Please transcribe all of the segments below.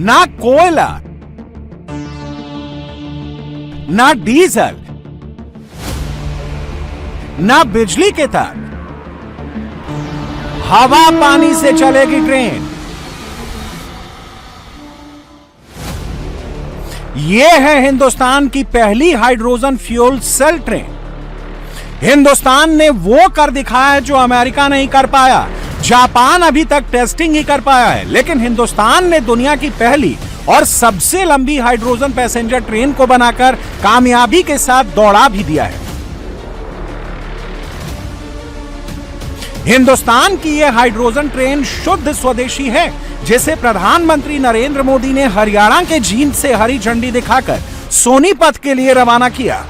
ना कोयला, ना डीजल, ना बिजली के तार, हवा पानी से चलेगी ट्रेन। यह है हिंदुस्तान की पहली hydrogen fuel cell train. Hindustan ने वो कर दिखाया है जो अमेरिका नहीं कर पाया। जापान अभी तक टेस्टिंग ही कर पाया है, लेकिन हिंदुस्तान ने दुनिया की पहली और सबसे लंबी हाइड्रोजन पैसेंजर ट्रेन को बनाकर कामयाबी के साथ दौड़ा भी दिया है। हिंदुस्तान की यह हाइड्रोजन ट्रेन शुद्ध स्वदेशी है, जिसे प्रधानमंत्री नरेंद्र मोदी ने हरियाणा के जींद से हरी झंडी दिखाकर सोनीपत के लिए रवाना किया।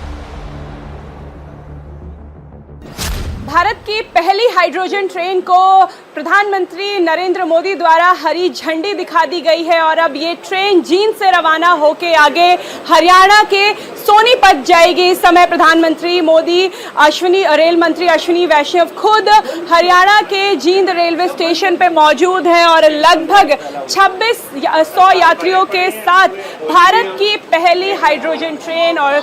भारत की पहली हाइड्रोजन ट्रेन को प्रधानमंत्री नरेंद्र मोदी द्वारा हरी झंडी दिखा दी गई है और अब ये ट्रेन जींद से रवाना होके आगे हरियाणा के सोनीपत जाएगी। इस समय प्रधानमंत्री मोदी रेल मंत्री अश्विनी वैष्णव खुद हरियाणा के जींद रेलवे स्टेशन पे मौजूद हैं और लगभग 2600 यात्रियों के साथ भारत की पहली हाइड्रोजन ट्रेन और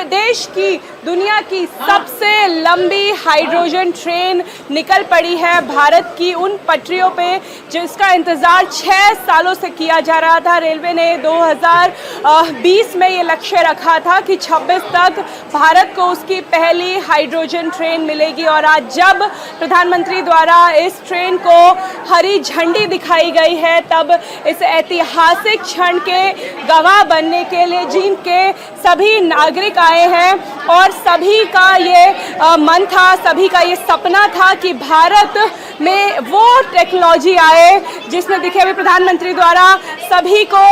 देश की दुनिया की सबसे लंबी हाइड्रोजन ट्रेन निकल पड़ी है भारत की उन पटरियों पे जिसका इंतजार 6 सालों से किया जा रहा था। रेलवे ने 2020 में ये लक्ष्य रखा था कि 26 तक भारत को उसकी पहली हाइड्रोजन ट्रेन मिलेगी और आज जब प्रधानमंत्री द्वारा इस ट्रेन को हरी झंडी दिखाई गई है, तब इस ऐतिहासिक क्षण के गवाह बनने के लिए जींद के सभी नागरिक आए हैं और सभी का ये मन था, सभी का ये सपना था कि भारत में वो टेक्नोलॉजी आए जिसमें देखिए अभी प्रधानमंत्री द्वारा सभी को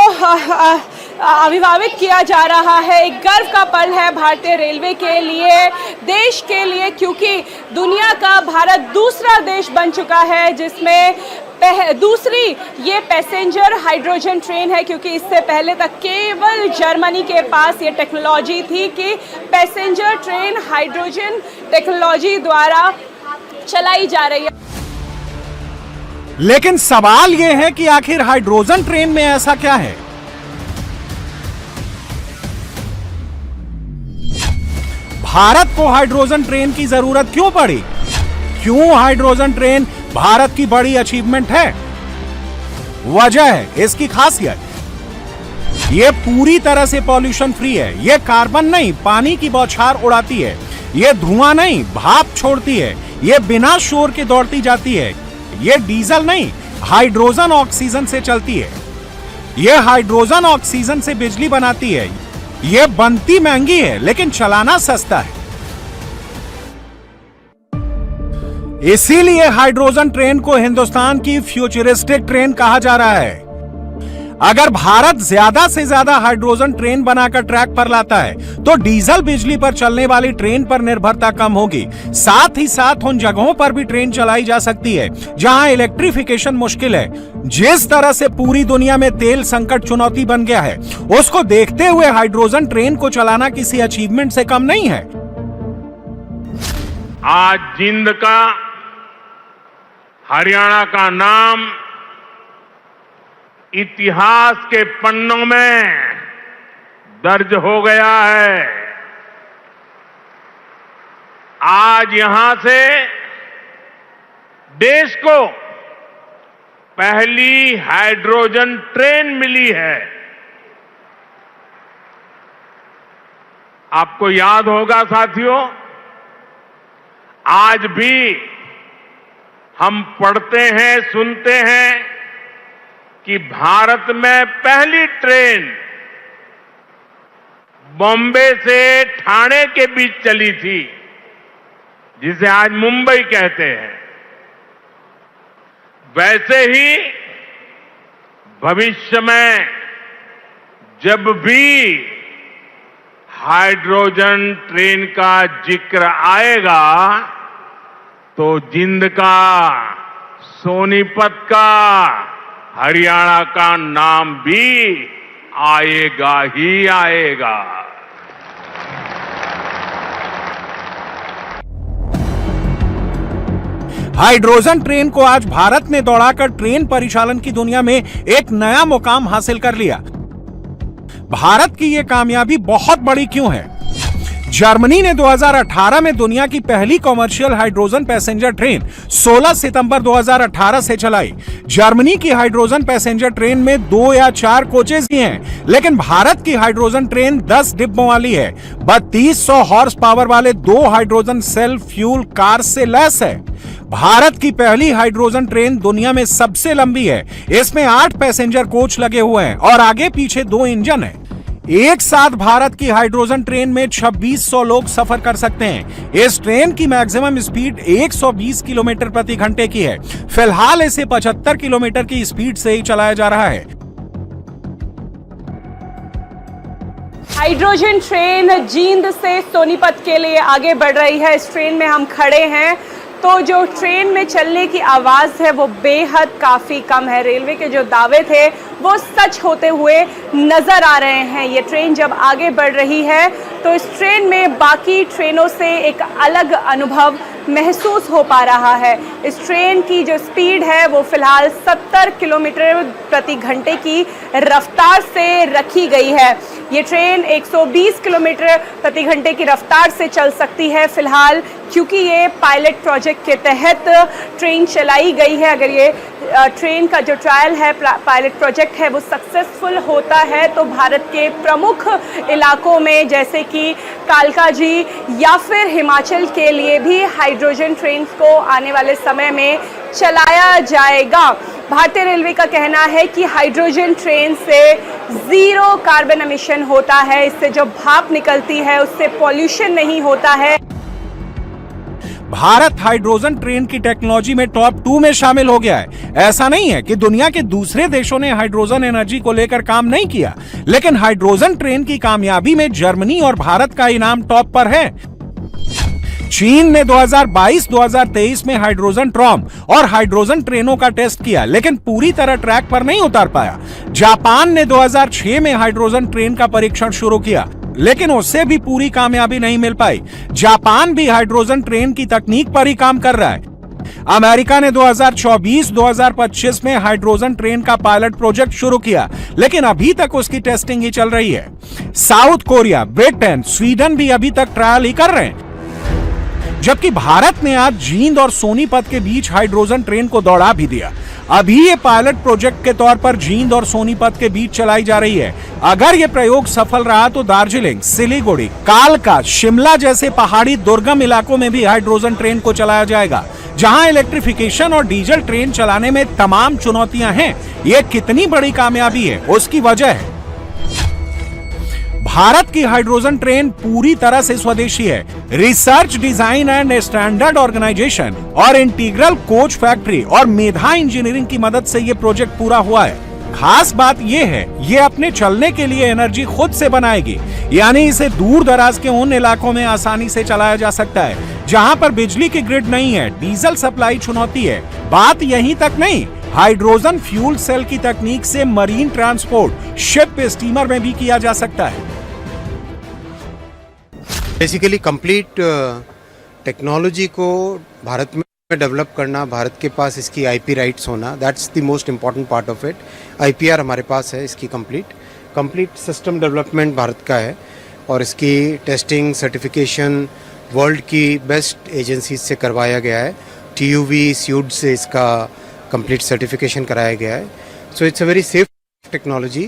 अभिभावित किया जा रहा है। एक गर्व का पल है भारतीय रेलवे के लिए, देश के लिए, क्योंकि दुनिया का भारत दूसरा देश बन चुका है जिसमें दूसरी ये पैसेंजर हाइड्रोजन ट्रेन है, क्योंकि इससे पहले तक केवल जर्मनी के पास ये टेक्नोलॉजी थी कि पैसेंजर ट्रेन हाइड्रोजन टेक्नोलॉजी द्वारा चलाई जा रही है। लेकिन सवाल यह है कि आखिर हाइड्रोजन ट्रेन में ऐसा क्या है? भारत को हाइड्रोजन ट्रेन की जरूरत क्यों पड़ी? क्यों हाइड्रोजन ट्रेन भारत की बड़ी अचीवमेंट है? वजह है इसकी खासियत। यह पूरी तरह से पॉल्यूशन फ्री है। यह कार्बन नहीं, पानी की बौछार उड़ाती है। यह धुआं नहीं, भाप छोड़ती है। यह बिना शोर के दौड़ती जाती है। यह डीजल नहीं, हाइड्रोजन ऑक्सीजन से चलती है। यह हाइड्रोजन ऑक्सीजन से बिजली बनाती है। यह बनती महंगी है लेकिन चलाना सस्ता है। इसीलिए हाइड्रोजन ट्रेन को हिंदुस्तान की फ्यूचरिस्टिक ट्रेन कहा जा रहा है। अगर भारत ज्यादा से ज्यादा हाइड्रोजन ट्रेन बनाकर ट्रैक पर लाता है तो डीजल बिजली पर चलने वाली ट्रेन पर निर्भरता कम होगी। साथ ही साथ उन जगहों पर भी ट्रेन चलाई जा सकती है जहां इलेक्ट्रिफिकेशन मुश्किल है। जिस तरह से पूरी दुनिया में तेल संकट चुनौती बन गया है, उसको देखते हुए हाइड्रोजन ट्रेन को चलाना किसी अचीवमेंट से कम नहीं है। आज जींद का, हरियाणा का नाम इतिहास के पन्नों में दर्ज हो गया है। आज यहां से देश को पहली हाइड्रोजन ट्रेन मिली है। आपको याद होगा साथियों, आज भी हम पढ़ते हैं, सुनते हैं कि भारत में पहली ट्रेन बॉम्बे से ठाणे के बीच चली थी, जिसे आज मुंबई कहते हैं। वैसे ही भविष्य में जब भी हाइड्रोजन ट्रेन का जिक्र आएगा तो जींद का, सोनीपत का, हरियाणा का नाम भी आएगा ही आएगा। हाइड्रोजन ट्रेन को आज भारत ने दौड़ाकर ट्रेन परिचालन की दुनिया में एक नया मुकाम हासिल कर लिया। भारत की यह कामयाबी बहुत बड़ी क्यों है? जर्मनी ने 2018 में दुनिया की पहली कॉमर्शियल हाइड्रोजन पैसेंजर ट्रेन 16 सितंबर 2018 से चलाई। जर्मनी की हाइड्रोजन पैसेंजर ट्रेन में 2 या 4 कोचेज ही हैं, लेकिन भारत की हाइड्रोजन ट्रेन 10 डिब्बों वाली है। 3200 हॉर्स पावर वाले 2 हाइड्रोजन सेल फ्यूल कार से लैस है। भारत की पहली हाइड्रोजन ट्रेन दुनिया में सबसे लंबी है। इसमें 8 पैसेंजर कोच लगे हुए हैं और आगे पीछे 2 इंजन है। एक साथ भारत की हाइड्रोजन ट्रेन में 2600 लोग सफर कर सकते हैं। इस ट्रेन की मैक्सिमम स्पीड 120 किलोमीटर प्रति घंटे की है। फिलहाल इसे 75 किलोमीटर की स्पीड से ही चलाया जा रहा है। हाइड्रोजन ट्रेन जींद से सोनीपत के लिए आगे बढ़ रही है। इस ट्रेन में हम खड़े हैं तो जो ट्रेन में चलने की आवाज़ है वो बेहद काफ़ी कम है। रेलवे के जो दावे थे वो सच होते हुए नज़र आ रहे हैं। ये ट्रेन जब आगे बढ़ रही है तो इस ट्रेन में बाकी ट्रेनों से एक अलग अनुभव महसूस हो पा रहा है। इस ट्रेन की जो स्पीड है वो फ़िलहाल 70 किलोमीटर प्रति घंटे की रफ्तार से रखी गई है। ये ट्रेन 120 किलोमीटर प्रति घंटे की रफ्तार से चल सकती है फ़िलहाल, क्योंकि ये पायलट प्रोजेक्ट के तहत ट्रेन चलाई गई है। अगर ये ट्रेन का जो ट्रायल है, पायलट प्रोजेक्ट है, वो सक्सेसफुल होता है तो भारत के प्रमुख इलाकों में जैसे कि कालकाजी या फिर हिमाचल के लिए भी हाइड्रोजन ट्रेन को आने वाले समय में चलाया जाएगा। भारतीय रेलवे का कहना है कि हाइड्रोजन ट्रेन से 0 कार्बन एमिशन होता है। इससे जो भाप निकलती है उससे पॉल्यूशन नहीं होता है। भारत हाइड्रोजन ट्रेन की टेक्नोलॉजी में टॉप 2 में शामिल हो गया है। ऐसा नहीं है कि दुनिया के दूसरे देशों ने हाइड्रोजन एनर्जी को लेकर काम नहीं किया, लेकिन हाइड्रोजन ट्रेन की कामयाबी में जर्मनी और भारत का इनाम टॉप पर है। चीन ने 2022-2023 में हाइड्रोजन ट्रॉम और हाइड्रोजन ट्रेनों का टेस्ट किया, लेकिन पूरी तरह ट्रैक पर नहीं उतार पाया। जापान ने 2006 में हाइड्रोजन ट्रेन का परीक्षण शुरू किया, लेकिन उससे भी पूरी कामयाबी नहीं मिल पाई। जापान भी हाइड्रोजन ट्रेन की तकनीक पर ही काम कर रहा है। अमेरिका ने 2024-2025 में हाइड्रोजन ट्रेन का पायलट प्रोजेक्ट शुरू किया, लेकिन अभी तक उसकी टेस्टिंग ही चल रही है। साउथ कोरिया, ब्रिटेन, स्वीडन भी अभी तक ट्रायल ही कर रहे हैं। जबकि भारत ने आज जींद और सोनीपत के बीच हाइड्रोजन ट्रेन को दौड़ा भी दिया। अभी ये पायलट प्रोजेक्ट के तौर पर जींद और सोनीपत के बीच चलाई जा रही है। अगर ये प्रयोग सफल रहा तो दार्जिलिंग, सिलीगुड़ी, कालका, शिमला जैसे पहाड़ी दुर्गम इलाकों में भी हाइड्रोजन ट्रेन को चलाया जाएगा, जहां इलेक्ट्रिफिकेशन और डीजल ट्रेन चलाने में तमाम चुनौतियां हैं। ये कितनी बड़ी कामयाबी है, उसकी वजह है भारत की हाइड्रोजन ट्रेन पूरी तरह से स्वदेशी है। Research, design and standard organisation और इंटीग्रल कोच फैक्ट्री और मेधा इंजीनियरिंग की मदद से यह प्रोजेक्ट पूरा हुआ है। खास बात यह है, ये अपने चलने के लिए एनर्जी खुद से बनाएगी, यानी इसे दूर दराज के उन इलाकों में आसानी से चलाया जा सकता है जहां पर बिजली की ग्रिड नहीं है। डीजल सप्लाई चुनौती है। बात यहीं तक नहीं, हाइड्रोजन फ्यूल सेल की तकनीक से मरीन ट्रांसपोर्ट, शिप, स्टीमर में भी किया जा सकता है। बेसिकली कंप्लीट टेक्नोलॉजी को भारत में डेवलप करना, भारत के पास इसकी आईपी राइट्स होना, that's the most important part of it. IPR हमारे पास है इसकी कंप्लीट सिस्टम डेवलपमेंट भारत का है और इसकी टेस्टिंग, सर्टिफिकेशन वर्ल्ड की बेस्ट एजेंसीज से करवाया गया है। TUV, SUD से इसका कंप्लीट सर्टिफिकेशन कराया गया है। So it's a very safe technology,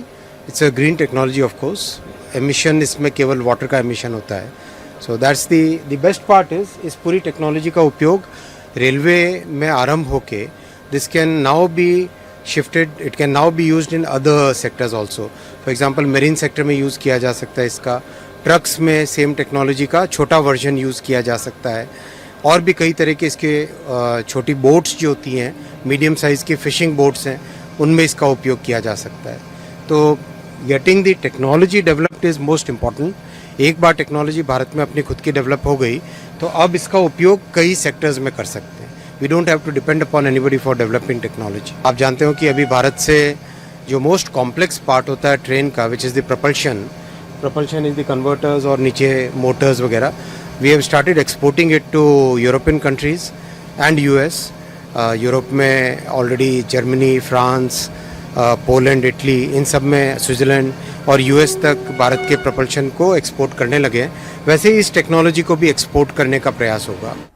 it's a green technology of course. Emission इसमें केवल वाटर का एमिशन होता है। So that's the best part is इस पूरी टेक्नोलॉजी का उपयोग रेलवे में आरंभ होके this can now be shifted, it can now be used in other sectors also. For example marine sector में यूज़ किया जा सकता है इसका, ट्रक्स में सेम टेक्नोलॉजी का छोटा वर्जन यूज़ किया जा सकता है, और भी कई तरह के इसके छोटी बोट्स जो होती हैं, मीडियम साइज़ की फिशिंग बोट्स हैं, उनमें इसका उपयोग किया जा सकता है। तो getting the technology developed is most important. एक बार टेक्नोलॉजी भारत में अपनी खुद की डेवलप हो गई तो अब इसका उपयोग कई सेक्टर्स में कर सकते हैं। We don't have to depend upon anybody for developing technology. आप जानते हो कि अभी भारत से जो मोस्ट कॉम्प्लेक्स पार्ट होता है ट्रेन का, which is the propulsion is the converters और नीचे मोटर्स वगैरह, we have started exporting it to European countries and US, Europe में already Germany, France, Poland, Italy, इन सब में स्विट्ज़रलैंड और यूएस तक भारत के प्रपल्शन को एक्सपोर्ट करने लगे हैं। वैसे ही इस टेक्नोलॉजी को भी एक्सपोर्ट करने का प्रयास होगा।